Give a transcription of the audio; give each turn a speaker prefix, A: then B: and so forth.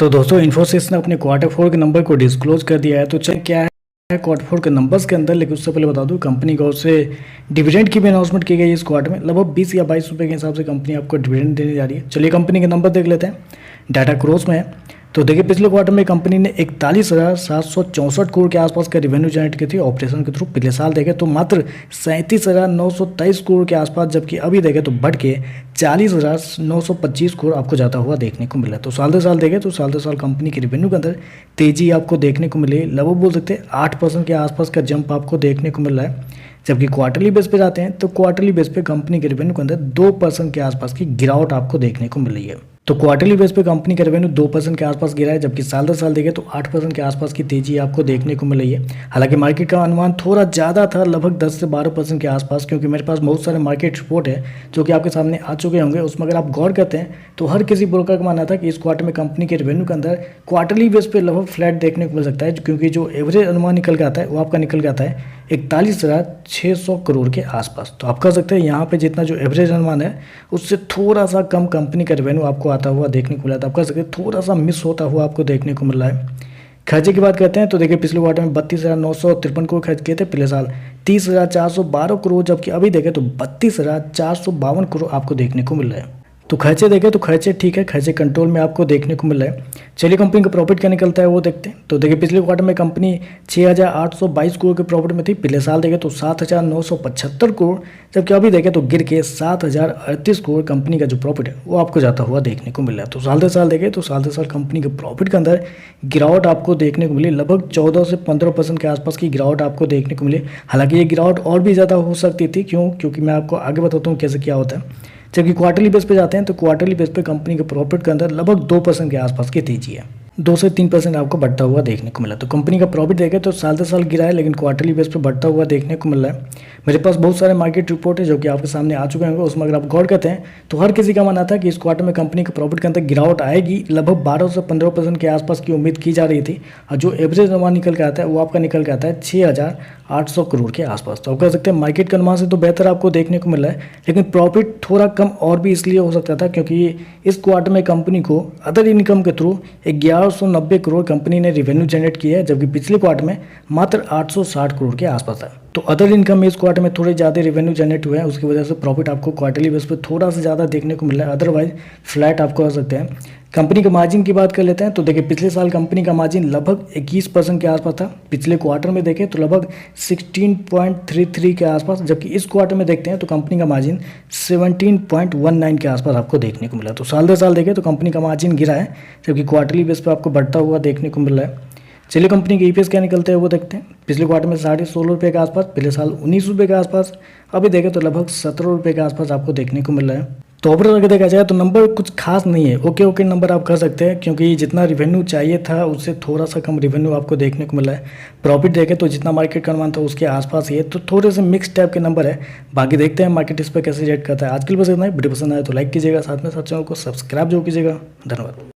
A: तो दोस्तों इन्फोसिस ने अपने क्वार्टर फोर के नंबर को डिस्क्लोज कर दिया है। तो चल क्या है क्वार्टर फोर के नंबर्स के अंदर, लेकिन उससे पहले बता दूं कंपनी को उससे डिविडेंड की भी अनाउंसमेंट की गई है। इस क्वार्टर में लगभग 20 या 22 रुपये के हिसाब से कंपनी आपको डिविडेंड देने जा रही है। चलिए कंपनी के नंबर देख लेते हैं। डाटा क्रोस में है तो देखिए पिछले क्वार्टर में कंपनी ने 41,764 करोड़ के आसपास का रेवेन्यू जनरेट की थी ऑपरेशन के थ्रू। पिछले साल देखें तो मात्र 37,923 करोड़ के आसपास, जबकि अभी देखें तो बढ़ के 40,925 करोड़ आपको जाता हुआ देखने को मिला। तो साल दर साल देखें तो साल दर साल कंपनी के रेवेन्यू के अंदर तेजी आपको देखने को मिली। लगभग बोल सकते हैं 8% के आसपास का जंप आपको देखने को मिल रहा है। जबकि क्वार्टरली बेस पे जाते हैं तो क्वार्टरली बेस पे कंपनी के रेवेन्यू के अंदर 2% के आसपास की गिरावट आपको देखने को मिल रही है। तो क्वार्टरली बेस पे कंपनी का रेवेन्यू 2% के आसपास गिरा है, जबकि साल दर साल देखें तो 8% के आसपास की तेजी आपको देखने को मिल रही है। हालांकि मार्केट का अनुमान थोड़ा ज़्यादा था, लगभग 10 से 12% के आसपास, क्योंकि मेरे पास बहुत सारे मार्केट रिपोर्ट है जो कि आपके सामने आ चुके होंगे। उसमें अगर आप गौर करते हैं तो हर किसी ब्रोकर का मानना था कि इस क्वार्टर में कंपनी के रेवेन्यू के अंदर क्वार्टरली बेस पे लगभग फ्लैट देखने को मिल सकता है, क्योंकि जो एवरेज अनुमान निकल के आता है वो आपका निकल के आता है 41,600 करोड़ के आसपास। तो आप कह सकते हैं यहाँ पे जितना जो एवरेज अनुमान है उससे थोड़ा सा कम कंपनी का रेवेन्यू आपको आता हुआ देखने को मिला था। आप कह सकते हैं थोड़ा सा मिस होता हुआ आपको देखने को मिल रहा है। खर्चे की बात करते हैं तो देखिए पिछले क्वार्टर में 32,953 करोड़ खर्च किए थे, पिछले साल 30,412 करोड़, जबकि अभी देखें तो 32,452 करोड़ आपको देखने को मिल रहा है। तो खर्चे देखें तो खर्चे ठीक है, खर्चे कंट्रोल में आपको देखने को मिल रहा है। चलिए कंपनी का प्रॉफिट क्या निकलता है वो देखते हैं। तो देखिए पिछले क्वार्टर में कंपनी 6,822 करोड़ के प्रॉफिट में थी, पिछले साल देखें तो 7,975 करोड़, जबकि अभी देखें तो गिर के 7,038 करोड़ कंपनी का जो प्रॉफिट है वो आपको जाता हुआ देखने को मिल रहा है। तो साल दर साल देखें तो साल दर साल कंपनी के प्रॉफिट के अंदर गिरावट आपको देखने को मिली, लगभग 14 से 15% के आसपास की गिरावट आपको देखने को मिली। हालांकि ये गिरावट और भी ज़्यादा हो सकती थी, क्योंकि मैं आपको आगे बताता हूँ कैसे क्या होता है। जबकि क्वार्टरली बेस पे जाते हैं तो क्वार्टरली बेस पे कंपनी के प्रॉफिट के अंदर लगभग 2% के आसपास की तेजी है, 2 से 3% आपको बढ़ता हुआ देखने को मिला। तो कंपनी का प्रॉफिट देखें तो साल दर साल गिरा है, लेकिन क्वार्टरली बेस पे बढ़ता हुआ देखने को मिल रहा है। मेरे पास बहुत सारे मार्केट रिपोर्ट है जो कि आपके सामने आ चुके होंगे। उसमें अगर आप गौर करते हैं तो हर किसी का मानना था कि इस क्वार्टर में कंपनी के प्रॉफिट के अंदर गिरावट आएगी, लगभग 12 से 15% के आसपास की उम्मीद की जा रही थी। और जो एवरेज अनुमान निकल के आता है वो आपका निकल के आता है 6,800 करोड़ के आसपास। तो आप कह सकते हैं मार्केट के अनुमान से तो बेहतर आपको देखने को मिल रहा है, लेकिन प्रॉफिट थोड़ा कम और भी इसलिए हो सकता था क्योंकि इस क्वार्टर में कंपनी को अदर इनकम के थ्रू 1190 करोड़ कंपनी ने रेवेन्यू जनरेट किया है, जबकि पिछले क्वार्टर में मात्र 860 करोड़ के आसपास था। तो अदर इनकम में इस क्वार्टर में थोड़े ज़्यादा रेवेन्यू जनरेट हुए हैं, उसकी वजह से प्रॉफिट आपको क्वार्टरली बेस पे थोड़ा सा ज़्यादा देखने को मिल रहा है, अदरवाइज फ्लैट आपको आ सकते हैं। कंपनी के मार्जिन की बात कर लेते हैं तो देखिए पिछले साल कंपनी का मार्जिन लगभग 21% के आसपास था। पिछले क्वार्टर में देखें तो लगभग 16.33 के आसपास, जबकि इस क्वार्टर में देखते हैं तो कंपनी का मार्जिन 17.19 के आसपास आपको देखने को मिला। तो साल दर साल देखें तो कंपनी का मार्जिन गिरा है, जबकि क्वार्टरली बेस पर आपको बढ़ता हुआ देखने को मिल रहा है। चलिए कंपनी के ईपीएस क्या निकलते हैं वो देखते हैं। पिछले क्वार्टर में 16.5 रुपये के आसपास, पिछले साल 19 रुपये के आसपास, अभी देखें तो लगभग 17 रुपये के आसपास आपको देखने को मिल रहा है। तो ओवरऑल अगर देखा जाए तो नंबर कुछ खास नहीं है, ओके नंबर आप कर सकते हैं, क्योंकि जितना रेवेन्यू चाहिए था उससे थोड़ा सा कम रेवेन्यू आपको देखने को मिला है। प्रॉफिट देखें तो जितना मार्केट का अनुमान था उसके आसपास ही है, तो थोड़े से मिक्स टाइप के नंबर है। बाकी देखते हैं मार्केट इस पर कैसे रेट करता है। आज के लिए बस इतना ही। वीडियो पसंद आए तो लाइक कीजिएगा, साथ में साथ चैनल को सब्सक्राइब जरूर कीजिएगा। धन्यवाद।